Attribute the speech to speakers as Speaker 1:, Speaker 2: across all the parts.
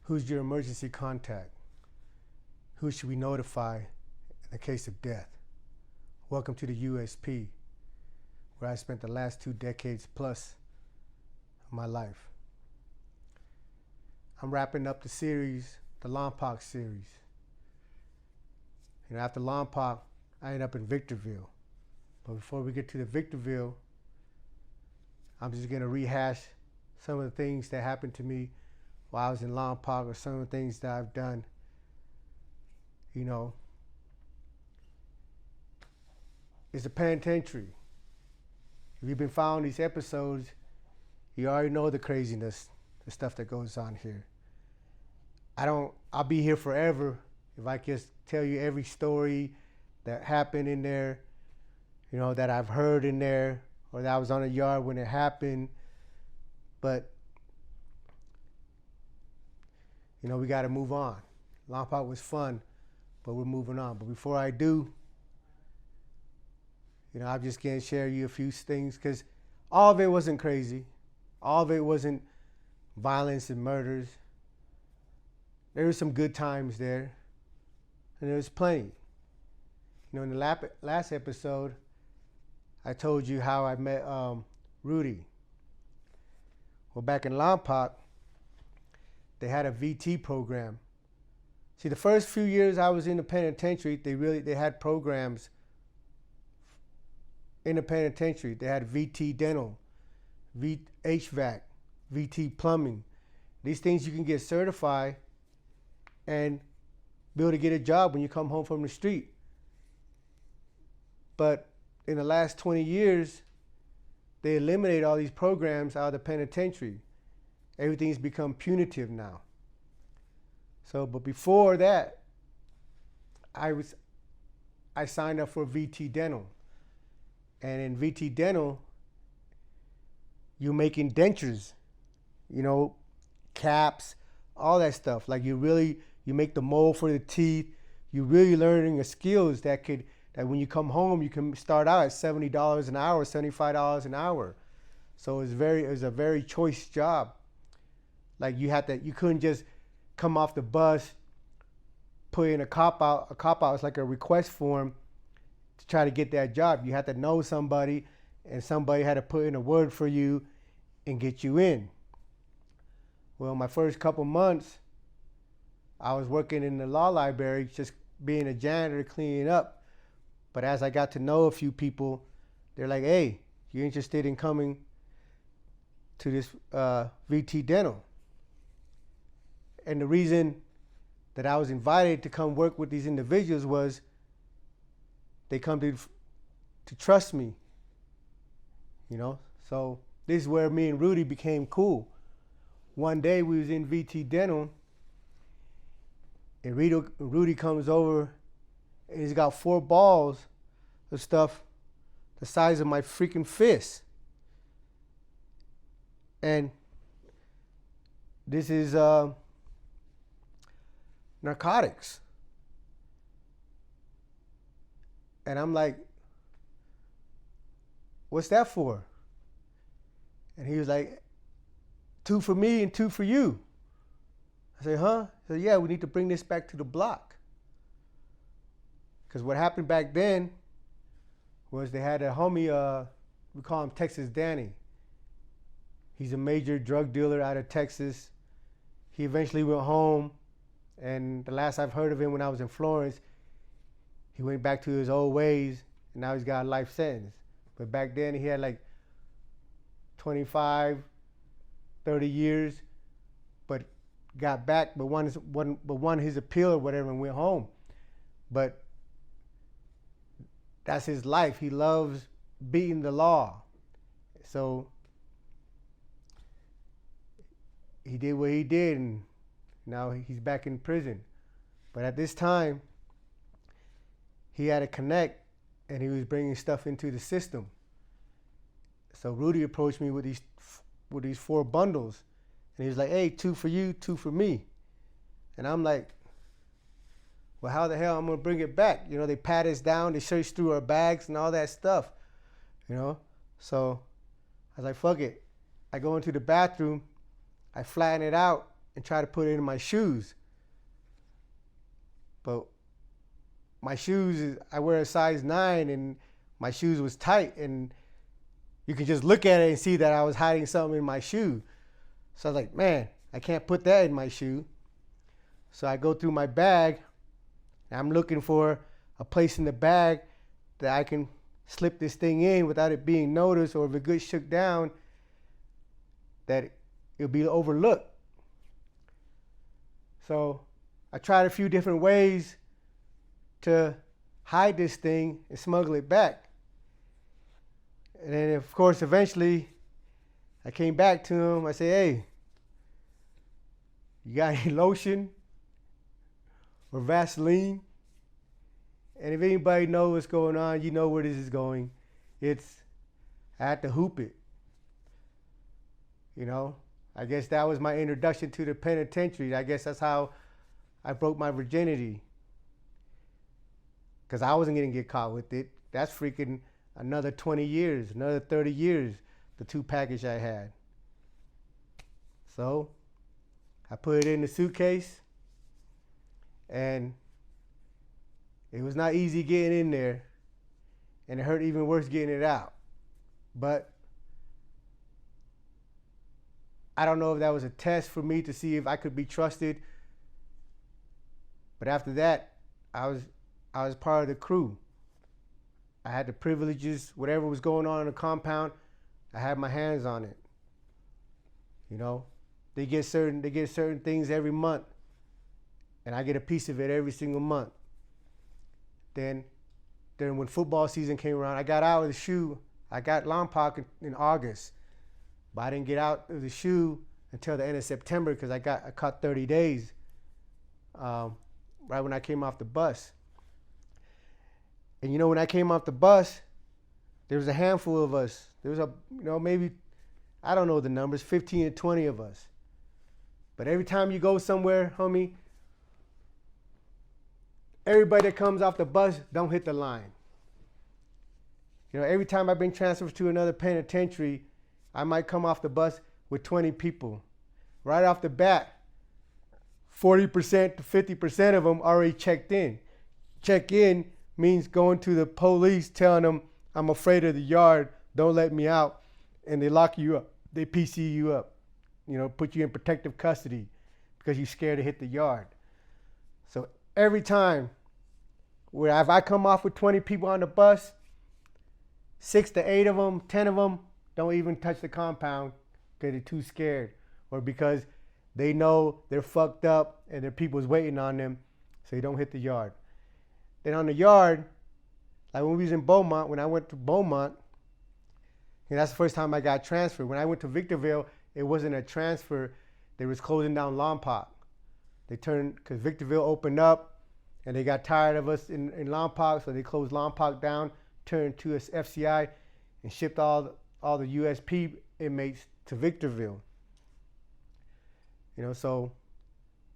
Speaker 1: Who's your emergency contact? Who should we notify in the case of death? Welcome to the USP, where I spent the last 2 decades plus of my life. I'm wrapping up the series, the Lompoc series. After Lompoc, I ended up in Victorville. But before we get to the Victorville, I'm just gonna rehash some of the things that happened to me while I was in Lompoc, or some of the things that I've done. It's a penitentiary. If you've been following these episodes, you already know the craziness, the stuff that goes on here. I'll be here forever if I just tell you every story that happened in there, that I've heard in there, or that I was on the yard when it happened. But, we got to move on. Lompoc was fun, but we're moving on. But before I do, I'm just going to share you a few things, because all of it wasn't crazy. All of it wasn't violence and murders. There were some good times there, and there was plenty. In the last episode, I told you how I met Rudy. Well, back in Lompoc, they had a VT program. See, the first few years I was in the penitentiary, they had programs in the penitentiary. They had VT dental, HVAC, VT plumbing. These things you can get certified and be able to get a job when you come home from the street. But in the last 20 years, they eliminated all these programs out of the penitentiary. Everything's become punitive now. But before that, I signed up for VT dental. And in VT dental, you're making dentures, caps, all that stuff. Like you make the mold for the teeth. You're really learning the skills that when you come home, you can start out at $70 an hour, $75 an hour. So it was a very choice job. Like you couldn't just come off the bus, put in a cop out. A cop out is like a request form to try to get that job. You had to know somebody, and somebody had to put in a word for you and get you in. Well, my first couple months, I was working in the law library, just being a janitor, cleaning up. But as I got to know a few people, they're like, hey, you interested in coming to this VT dental? And the reason that I was invited to come work with these individuals was they come to trust me, So this is where me and Rudy became cool. One day we was in VT dental, and Rudy comes over, and he's got 4 balls of stuff the size of my freaking fist. And this is narcotics. And I'm like, what's that for? And he was like, 2 for me and 2 for you. I said, huh? He said, yeah, we need to bring this back to the block. Because what happened back then was they had a homie, we call him Texas Danny. He's a major drug dealer out of Texas. He eventually went home, and the last I've heard of him when I was in Florence, he went back to his old ways, and now he's got a life sentence. But back then he had like 25, 30 years, but got back, but won his appeal or whatever and went home. But that's his life. He loves beating the law. So he did what he did, and now he's back in prison. But at this time, he had to connect, and he was bringing stuff into the system. So Rudy approached me with these 4 bundles, and he was like, hey, 2 for you, 2 for me. And I'm like, well, how the hell I'm gonna bring it back? They pat us down, they search through our bags and all that stuff, So I was like, fuck it. I go into the bathroom, I flatten it out, and try to put it in my shoes. But my shoes, I wear a size 9, and my shoes was tight, and you can just look at it and see that I was hiding something in my shoe. So I was like, man, I can't put that in my shoe. So I go through my bag, and I'm looking for a place in the bag that I can slip this thing in without it being noticed, or if it gets shook down, that it'll be overlooked. So I tried a few different ways to hide this thing and smuggle it back. And then, of course, eventually I came back to him. I said, hey, you got any lotion or Vaseline? And if anybody knows what's going on, you know where this is going. I had to hoop it. You know, I guess that was my introduction to the penitentiary. I guess that's how I broke my virginity. Because I wasn't going to get caught with it. That's freaking another 20 years, another 30 years, the 2 package I had. So I put it in the suitcase, and it was not easy getting in there, and it hurt even worse getting it out. But I don't know if that was a test for me to see if I could be trusted. But after that, I was part of the crew. I had the privileges, whatever was going on in the compound, I had my hands on it. You know, they get certain things every month, and I get a piece of it every single month. Then when football season came around, I got out of the shoe. I got Lompoc in August, but I didn't get out of the shoe until the end of September because I caught 30 days right when I came off the bus. And you know, when I came off the bus, there was a handful of us. There was maybe, I don't know the numbers, 15 to 20 of us. But every time you go somewhere, homie, everybody that comes off the bus don't hit the line. You know, every time I've been transferred to another penitentiary, I might come off the bus with 20 people. Right off the bat, 40% to 50% of them already checked in. Check in means going to the police, telling them, I'm afraid of the yard, don't let me out, and they lock you up. They PC you up, you know, put you in protective custody because you're scared to hit the yard. So every time if I come off with 20 people on the bus, 6 to 8 of them, 10 of them don't even touch the compound because they're too scared, or because they know they're fucked up and their people's waiting on them, so they don't hit the yard. Then on the yard, like when we was in Beaumont, when I went to Beaumont, and that's the first time I got transferred. When I went to Victorville, it wasn't a transfer. They was closing down Lompoc. They turned, because Victorville opened up, and they got tired of us in Lompoc, so they closed Lompoc down, turned to us FCI, and shipped all the USP inmates to Victorville. You know, so,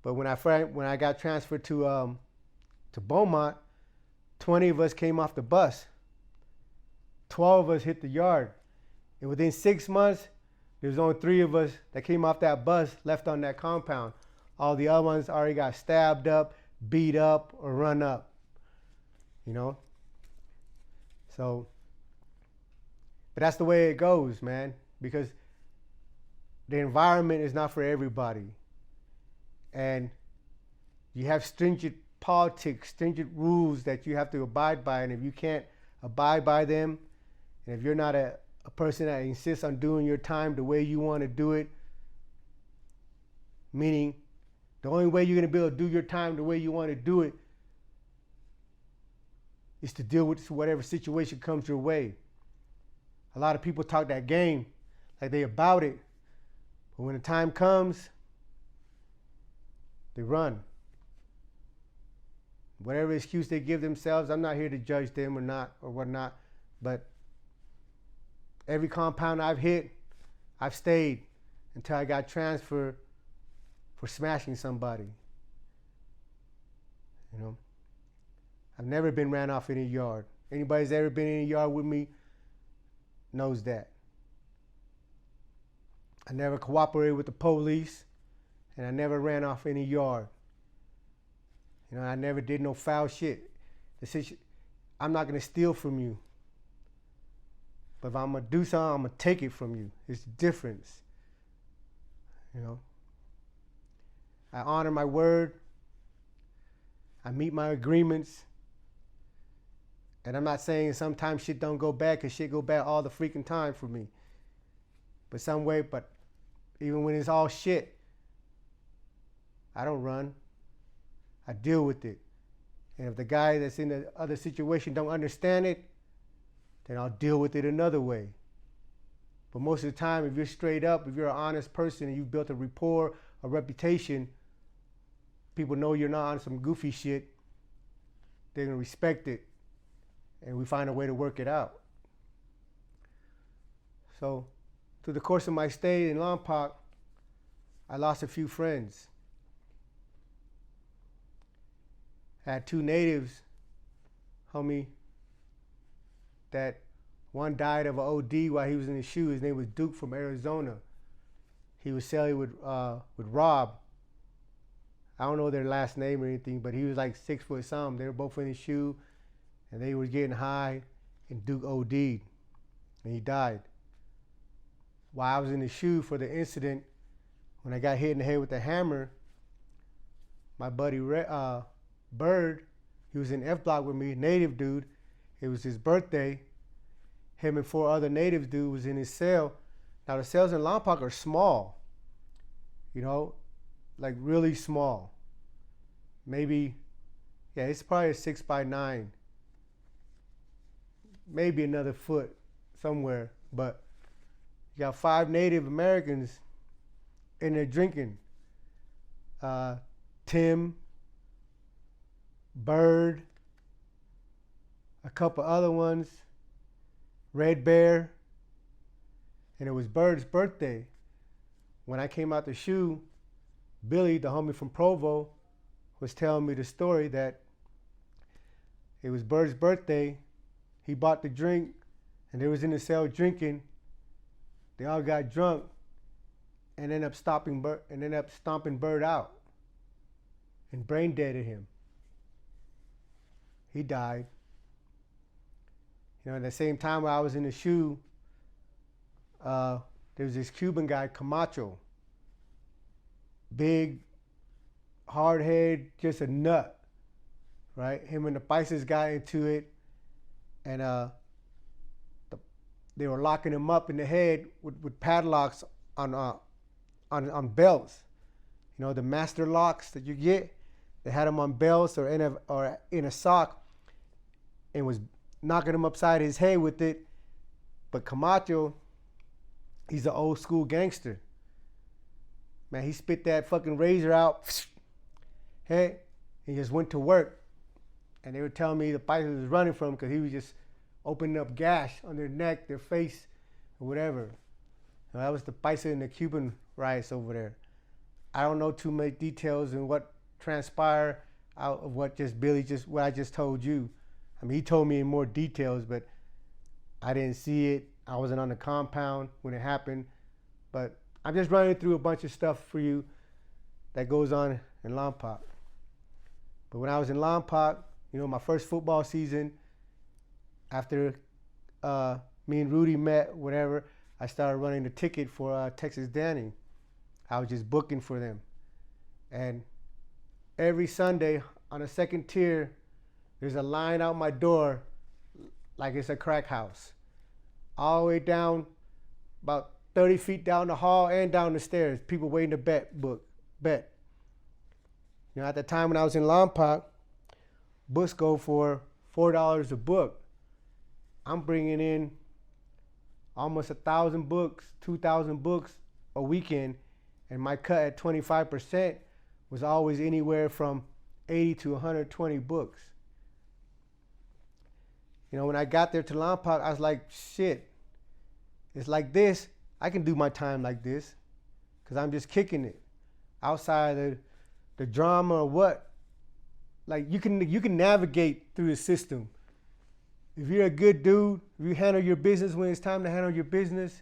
Speaker 1: but when I got transferred to Beaumont, 20 of us came off the bus. 12 of us hit the yard. And within 6 months, there was only 3 of us that came off that bus left on that compound. All the other ones already got stabbed up, beat up, or run up. You know? So, but that's the way it goes, man. Because the environment is not for everybody. And you have stringent politics, stringent rules that you have to abide by. And if you can't abide by them, and if you're not a person that insists on doing your time the way you want to do it, meaning the only way you're going to be able to do your time the way you want to do it is to deal with whatever situation comes your way. A lot of people talk that game like they about it, but when the time comes, they run. Whatever excuse they give themselves, I'm not here to judge them or not or whatnot, but every compound I've hit, I've stayed until I got transferred for smashing somebody. You know, I've never been ran off in a yard. Anybody's ever been in a yard with me knows that. I never cooperated with the police, and I never ran off any yard. You know, I never did no foul shit. I'm not gonna steal from you. But if I'm gonna do something, I'm gonna take it from you. It's the difference. You know? I honor my word. I meet my agreements. And I'm not saying sometimes shit don't go bad, because shit go bad all the freaking time for me. But even when it's all shit, I don't run. I deal with it. And if the guy that's in the other situation don't understand it, then I'll deal with it another way. But most of the time, if you're straight up, if you're an honest person and you've built a rapport, a reputation, people know you're not on some goofy shit, they're gonna respect it. And we find a way to work it out. So, through the course of my stay in Lompoc, I lost a few friends. I had two natives, homie, that one died of an OD while he was in the SHU. His name was Duke from Arizona. He was selling with Rob. I don't know their last name or anything, but he was like 6 foot something. They were both in the SHU, and they were getting high, and Duke OD'd, and he died. While I was in the SHU for the incident, when I got hit in the head with a hammer, my buddy Bird, he was in F block with me, native dude. It was his birthday. Him and 4 other natives dude was in his cell. Now the cells in Lompoc are small, you know, like really small. Maybe, yeah, it's probably a 6 by 9. Maybe another foot somewhere, but you got 5 Native Americans in there drinking. Tim, Bird, a couple other ones, Red Bear, and it was Bird's birthday. When I came out the SHU, Billy, the homie from Provo, was telling me the story that it was Bird's birthday. He bought the drink, and they was in the cell drinking. They all got drunk, and ended up stomping Bird out, and brain deaded him. He died. You know, at the same time while I was in the SHU, there was this Cuban guy, Camacho. Big, hard head, just a nut, right? Him and the Pisces got into it, and they were locking him up in the head with padlocks on belts. You know, the master locks that you get. They had him on belts or in a sock, and was knocking him upside his head with it. But Camacho, he's an old school gangster. Man, he spit that fucking razor out. Hey, he just went to work. And they were telling me the Pisces was running from him because he was just opening up gash on their neck, their face, or whatever. And that was the Pisces and the Cuban riots over there. I don't know too many details in what transpired out of what I just told you. I mean, he told me in more details, but I didn't see it. I wasn't on the compound when it happened. But I'm just running through a bunch of stuff for you that goes on in Lompoc. But when I was in Lompoc, you know, my first football season, after me and Rudy met, whatever, I started running the ticket for Texas Danny. I was just booking for them. And every Sunday on a second tier, there's a line out my door like it's a crack house. All the way down, about 30 feet down the hall and down the stairs. People waiting to bet. You know, at the time when I was in Lompoc, books go for $4 a book. I'm bringing in almost 1,000 books, 2,000 books a weekend, and my cut at 25% was always anywhere from 80 to 120 books. You know, when I got there to Lompoc, I was like, shit, it's like this. I can do my time like this because I'm just kicking it. Outside of the drama or what, like you can navigate through the system. If you're a good dude, if you handle your business when it's time to handle your business,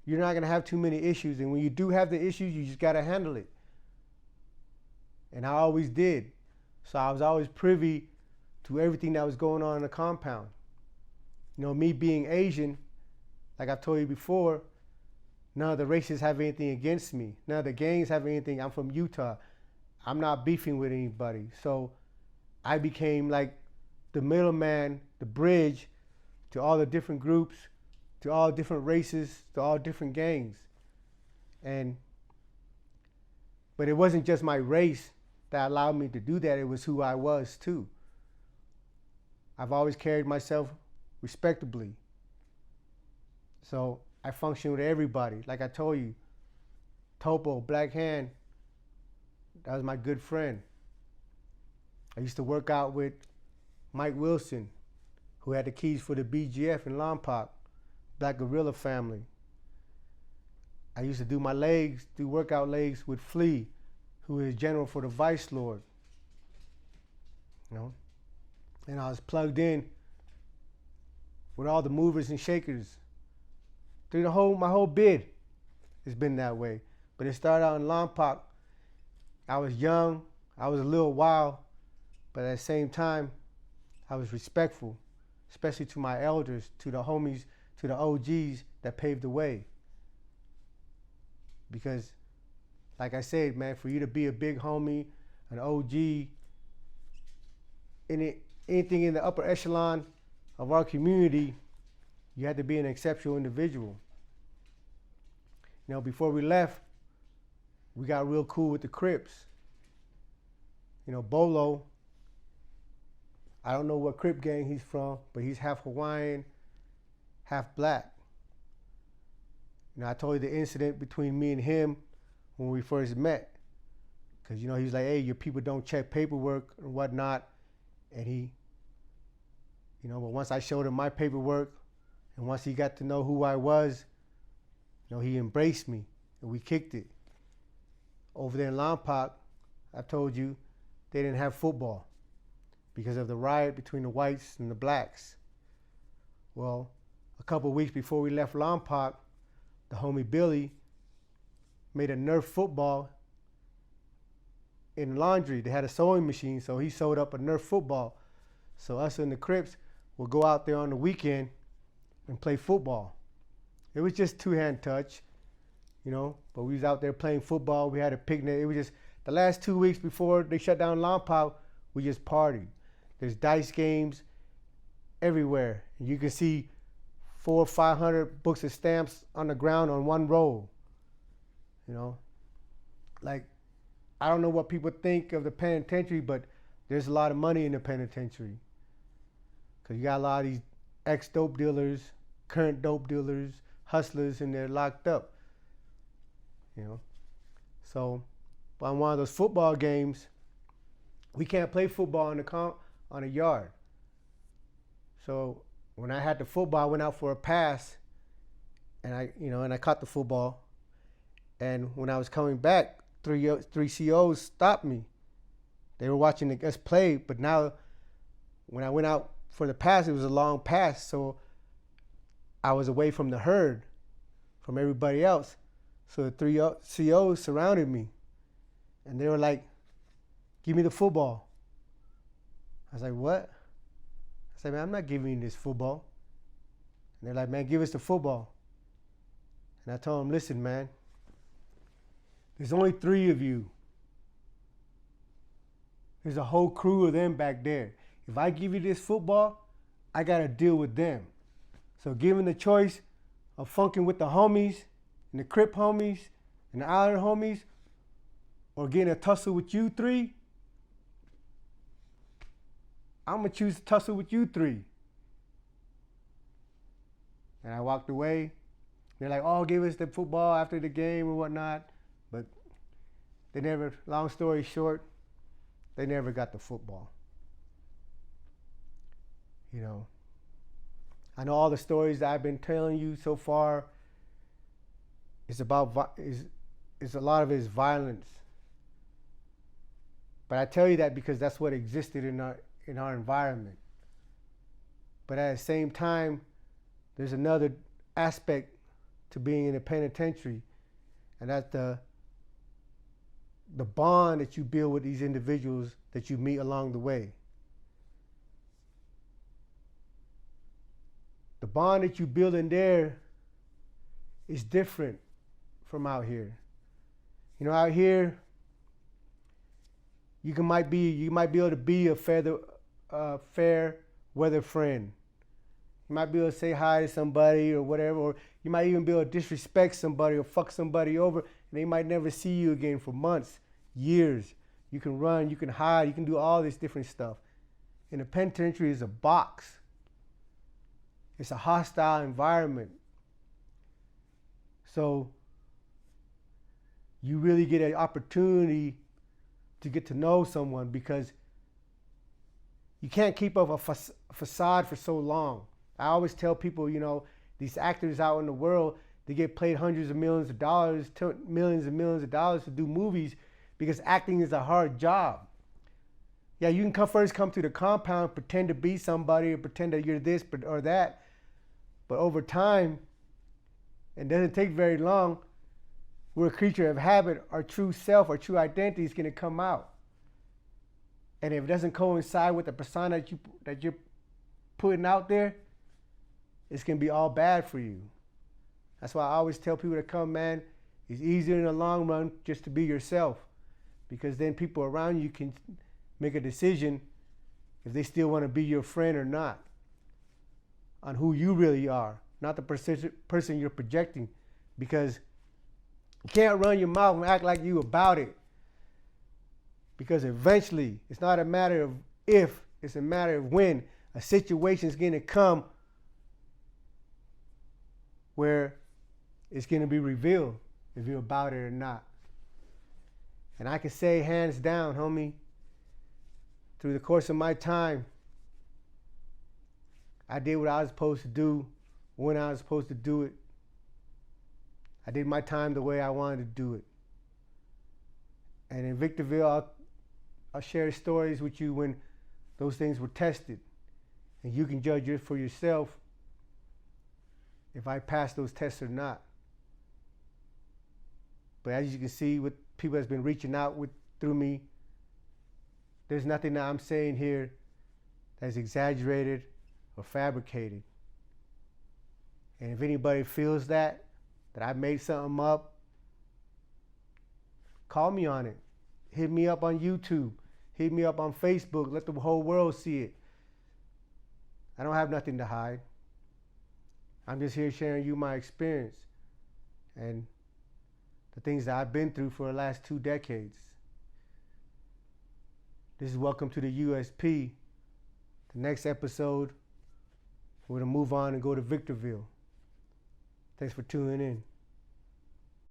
Speaker 1: you're not going to have too many issues. And when you do have the issues, you just got to handle it. And I always did. So I was always privy to everything that was going on in the compound. You know, me being Asian, like I've told you before, none of the races have anything against me. None of the gangs have anything. I'm from Utah. I'm not beefing with anybody. So I became like the middleman, the bridge to all the different groups, to all different races, to all different gangs. But it wasn't just my race that allowed me to do that. It was who I was too. I've always carried myself respectably. So I function with everybody. Like I told you, Topo, Black Hand, that was my good friend. I used to work out with Mike Wilson, who had the keys for the BGF in Lompoc, Black Gorilla family. I used to do my legs, do workout legs with Flea, who is general for the Vice Lord. You know? And I was plugged in with all the movers and shakers. Through my whole bid, it's been that way. But it started out in Lompoc. I was young, I was a little wild, but at the same time, I was respectful, especially to my elders, to the homies, to the OGs that paved the way. Because, like I said, man, for you to be a big homie, an OG, anything in the upper echelon of our community, you had to be an exceptional individual. You know, before we left, we got real cool with the Crips. You know, Bolo, I don't know what Crip gang he's from, but he's half Hawaiian, half black. You know, I told you the incident between me and him when we first met. Because, you know, he was like, hey, your people don't check paperwork and whatnot. And he, you know, but once I showed him my paperwork, and once he got to know who I was, you know, he embraced me, and we kicked it. Over there in Lompoc, I told you, they didn't have football because of the riot between the whites and the blacks. Well, a couple of weeks before we left Lompoc, the homie Billy made a Nerf football in laundry. They had a sewing machine, so he sewed up a Nerf football. So us and the Crips would go out there on the weekend and play football. It was just two-hand touch, you know, but we was out there playing football. We had a picnic. It was just the last 2 weeks before they shut down Lompoc, we just partied. There's dice games everywhere. You can see 400 or 500 books of stamps on the ground on one roll. You know, like, I don't know what people think of the penitentiary, but there's a lot of money in the penitentiary. Because you got a lot of these ex-dope dealers, current dope dealers, hustlers, and they're locked up. You know, so on one of those football games, we can't play football on a yard. So when I had the football, I went out for a pass, and I caught the football. And when I was coming back, three COs stopped me. They were watching us play, but now when I went out for the pass, it was a long pass, so I was away from the herd, from everybody else. So the three COs surrounded me, and they were like, give me the football. I was like, what? I said, man, I'm not giving you this football. And they're like, man, give us the football. And I told them, listen, man, there's only 3 of you. There's a whole crew of them back there. If I give you this football, I got to deal with them. So given the choice of funking with the homies and the Crip homies and the Island homies, or getting a tussle with you 3, I'm going to choose to tussle with you 3. And I walked away. They're like, oh, give us the football after the game or whatnot. But they never, long story short, they never got the football. You know, I know all the stories that I've been telling you so far is about, is a lot of it is violence. But I tell you that because that's what existed in our environment. But at the same time, there's another aspect to being in a penitentiary, and that's the bond that you build with these individuals that you meet along the way. The bond that you build in there is different from out here. You know, out here, you might be able to be a fair weather friend. You might be able to say hi to somebody or whatever, or you might even be able to disrespect somebody or fuck somebody over, and they might never see you again for months, years. You can run, you can hide, you can do all this different stuff. And the penitentiary is a box. It's a hostile environment. So you really get an opportunity to get to know someone, because you can't keep up a facade for so long. I always tell people, you know, these actors out in the world, they get paid hundreds of millions of dollars, millions and millions of dollars to do movies, because acting is a hard job. Yeah, you can first come to the compound, pretend to be somebody, or pretend that you're this or that. But over time, it doesn't take very long, we're a creature of habit. Our true self, our true identity is going to come out. And if it doesn't coincide with the persona that you're putting out there, it's going to be all bad for you. That's why I always tell people to come, man, it's easier in the long run just to be yourself, because then people around you can make a decision if they still want to be your friend or not, on who you really are, not the person you're projecting. Because you can't run your mouth and act like you about it, because eventually it's not a matter of if, it's a matter of when. A situation is going to come where it's going to be revealed if you're about it or not. And I can say hands down, homie, through the course of my time, I did what I was supposed to do when I was supposed to do it. I did my time the way I wanted to do it. And in Victorville, I'll share stories with you when those things were tested. And you can judge it for yourself if I passed those tests or not. But as you can see, with people that's been reaching out through me, there's nothing that I'm saying here that's exaggerated or fabricated. And if anybody feels that I made something up, call me on it. Hit me up on YouTube. Hit me up on Facebook. Let the whole world see it. I don't have nothing to hide. I'm just here sharing you my experience and the things that I've been through for the last 2 decades. This is Welcome to the USP. The next episode, we're going to move on and go to Victorville. Thanks for tuning in.